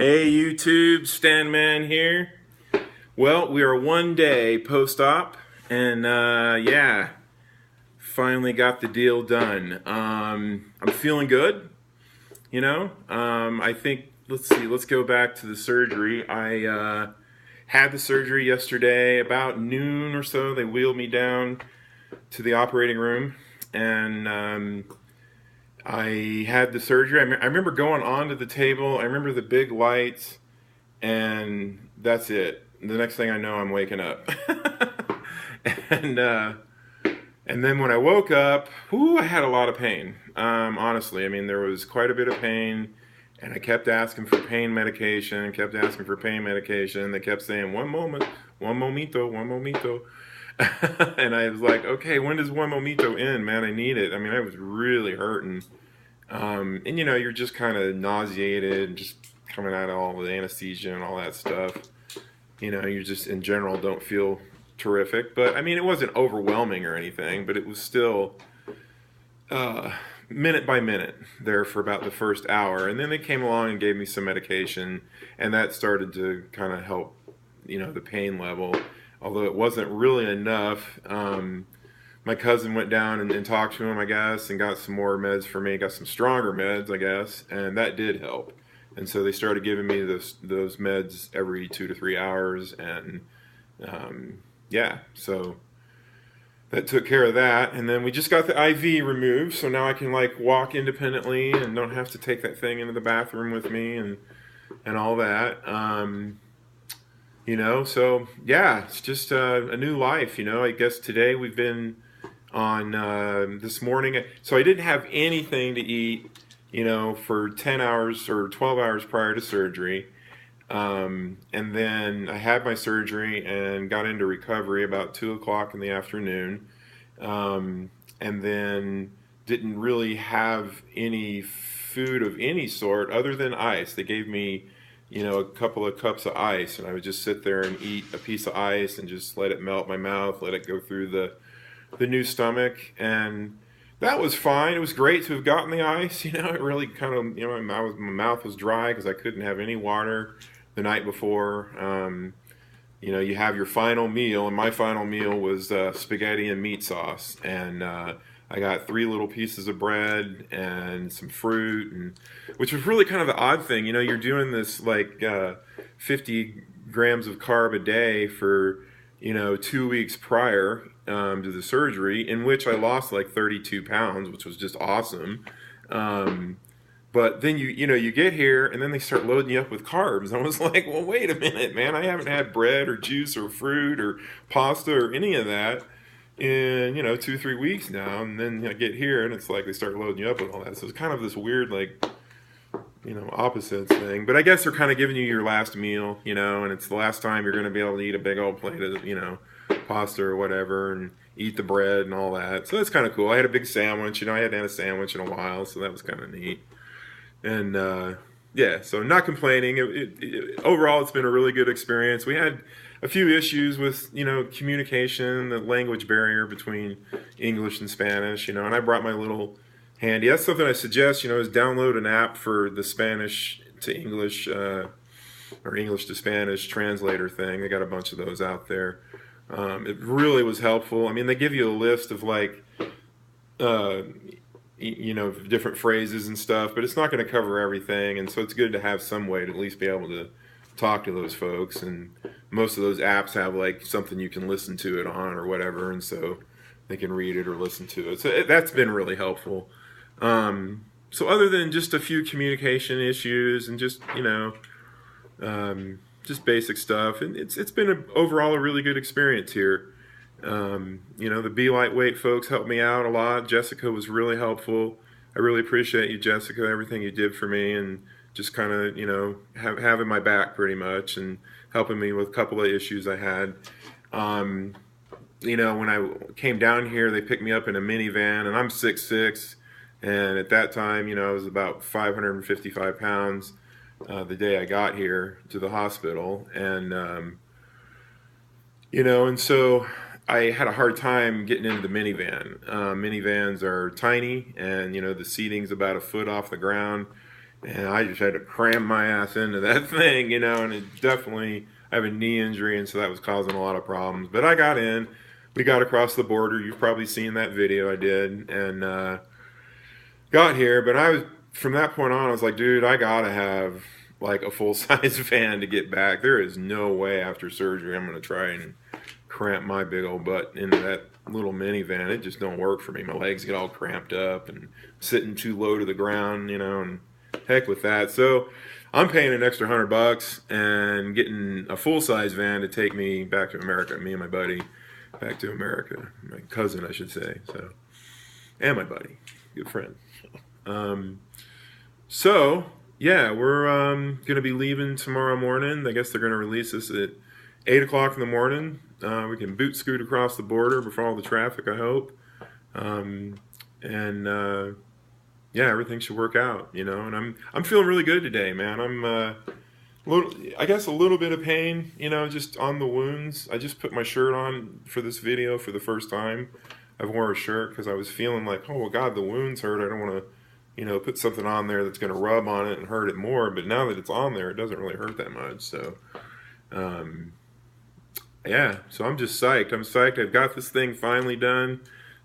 Hey YouTube, Stan Man here. Well, we are one day post-op, and yeah, finally got the deal done. I'm feeling good, I think, let's see, let's go back to the surgery. I had the surgery yesterday, about noon or so. They wheeled me down to the operating room, and I had the surgery. I remember going onto the table. I remember the big lights, and that's it. The next thing I know, I'm waking up. and and then when I woke up, whoo, I had a lot of pain. Honestly, I mean, there was quite a bit of pain, and I kept asking for pain medication. Kept asking for pain medication. They kept saying, "One moment, one momento, one momento." And I was like, okay, when does one momento end, man? I need it. I mean, I was really hurting. And you're just kind of nauseated and just coming out of all the anesthesia and all that stuff. You just in general don't feel terrific. But I mean, it wasn't overwhelming or anything, but it was still minute by minute there for about the first hour. And then they came along and gave me some medication, and that started to kind of help, the pain level, although it wasn't really enough. My cousin went down and talked to him, I guess, and got some more meds for me, got some stronger meds, I guess, and that did help. And so they started giving me those meds every 2 to 3 hours, and yeah, so that took care of that. And then we just got the IV removed, so now I can like walk independently and don't have to take that thing into the bathroom with me and all that. So yeah, it's just a new life. I guess today we've been on this morning. So I didn't have anything to eat, for 10 hours or 12 hours prior to surgery. And then I had my surgery and got into recovery about 2 o'clock in the afternoon. And then didn't really have any food of any sort other than ice. They gave me, a couple of cups of ice, and I would just sit there and eat a piece of ice and just let it melt my mouth, let it go through the new stomach, and that was fine. It was great to have gotten the ice. It really kind of, my mouth was dry because I couldn't have any water the night before. You have your final meal, and my final meal was spaghetti and meat sauce, and I got 3 little pieces of bread and some fruit, and which was really kind of the odd thing. You're doing this like 50 grams of carb a day for 2 weeks prior to the surgery, in which I lost like 32 pounds, which was just awesome. But then you get here, and then they start loading you up with carbs. I was like, well, wait a minute, man. I haven't had bread or juice or fruit or pasta or any of that in 2-3 weeks now. And then I get here, and it's like they start loading you up with all that. So it's kind of this weird like opposites thing. But I guess they're kind of giving you your last meal, and it's the last time you're going to be able to eat a big old plate of pasta or whatever, and eat the bread and all that. So that's kind of cool. I had a big sandwich. I hadn't had a sandwich in a while, so that was kind of neat. And yeah, so not complaining. Overall, it's been a really good experience. We had a few issues with communication, the language barrier between English and Spanish, and I brought my little handy. That's something I suggest, is download an app for the Spanish to English or English to Spanish translator thing. They got a bunch of those out there. It really was helpful. I mean, they give you a list of like different phrases and stuff, but it's not going to cover everything, and so it's good to have some way to at least be able to talk to those folks. And most of those apps have like something you can listen to it on or whatever, and so they can read it or listen to it. So that's been really helpful. So other than just a few communication issues and just just basic stuff, and it's been overall a really good experience here. The Be Lightweight folks helped me out a lot. Jessica was really helpful. I really appreciate you, Jessica, everything you did for me, and just kind of, having my back pretty much and helping me with a couple of issues I had. When I came down here, they picked me up in a minivan, and I'm 6'6", and at that time, I was about 555 pounds the day I got here to the hospital, and, and so I had a hard time getting into the minivan. Minivans are tiny, and the seating's about a foot off the ground, and I just had to cram my ass into that thing, you know, and it definitely, I have a knee injury, and so that was causing a lot of problems. But I got in, we got across the border. You've probably seen that video I did, and got here. But I was, from that point on, I was like, dude, I gotta have like a full size van to get back. There is no way after surgery I'm gonna try and cramp my big old butt into that little minivan. It just don't work for me. My legs get all cramped up and sitting too low to the ground, you know, and heck with that. So I'm paying an extra $100 and getting a full-size van to take me back to America. Me and my buddy back to America. My cousin, I should say. So, and my buddy, good friend. So yeah, we're gonna be leaving tomorrow morning. I guess they're gonna release us at 8 o'clock in the morning. We can boot scoot across the border before all the traffic, I hope. Yeah, everything should work out, you know. And I'm feeling really good today, man. I'm I guess a little bit of pain, you know, just on the wounds. I just put my shirt on for this video for the first time. I wore a shirt because I was feeling like, oh, well, God, the wounds hurt. I don't want to, you know, put something on there that's going to rub on it and hurt it more. But now that it's on there, it doesn't really hurt that much. So, yeah, so I'm just psyched. I'm psyched. I've got this thing finally done.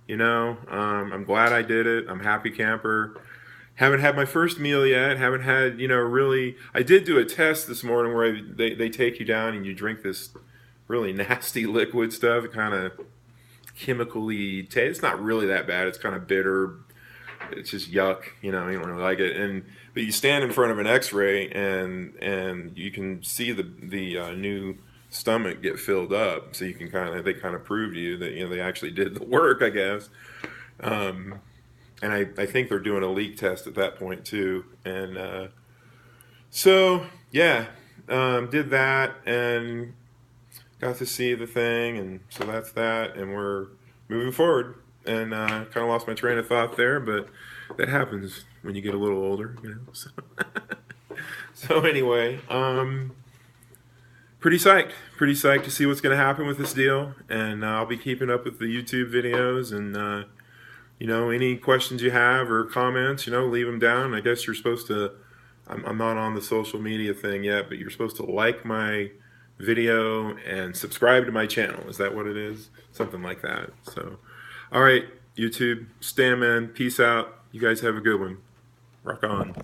You know, I'm glad I did it. I'm happy camper. Haven't had my first meal yet. Haven't had, you know, really. I did do a test this morning where they take you down and you drink this really nasty liquid stuff. It kind of chemically tastes. It's not really that bad. It's kind of bitter. It's just yuck. You know, you don't really like it. But you stand in front of an X-ray and you can see the new stomach get filled up, so you can they kind of prove to you that, you know, they actually did the work, I guess. And I think they're doing a leak test at that point too. And so yeah, did that and got to see the thing, and so that's that, and we're moving forward. And kind of lost my train of thought there, but that happens when you get a little older, you know. So, so anyway, pretty psyched to see what's going to happen with this deal, and I'll be keeping up with the YouTube videos, and you know, any questions you have or comments, you know, leave them down. I guess you're supposed to, I'm not on the social media thing yet, but you're supposed to like my video and subscribe to my channel. Is that what it is? Something like that. So, all right, YouTube, Stan Man, peace out. You guys have a good one. Rock on.